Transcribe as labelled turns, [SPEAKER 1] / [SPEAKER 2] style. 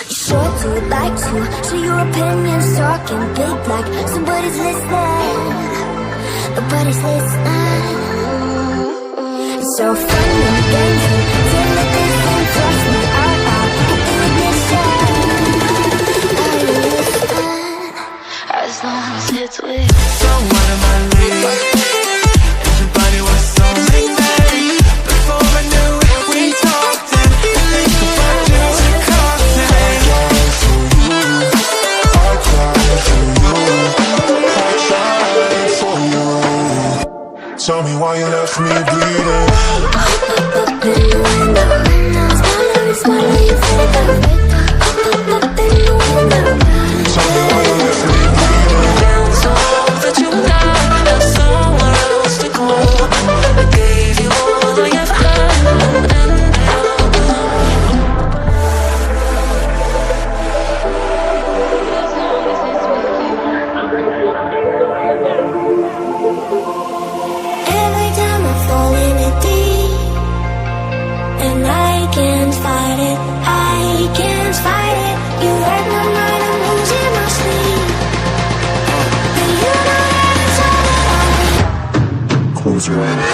[SPEAKER 1] You sure do like to share your opinions, talking big like somebody's listening. Nobody's listening. It's so fun and games until it isn't. Trust me, I'll hit the ignition. Are you listening? As long as it's with
[SPEAKER 2] someone in my league. Everybody was so late. Before I knew it, we talked and think about you and cocktail. I cried for you. Tell me why you left me bleeding.
[SPEAKER 1] up in the window. Smaller, you feel the wake up in the window.
[SPEAKER 2] Tell me why you left me bleeding.
[SPEAKER 3] Down so low that you died. There's somewhere else to go. I gave you all I ever had, and
[SPEAKER 1] Every time I fall in it deep, and I can't fight it, I can't fight it. You hurt my mind, I'm losing my sleep. And you know that it's all that I need.
[SPEAKER 2] Close your eyes.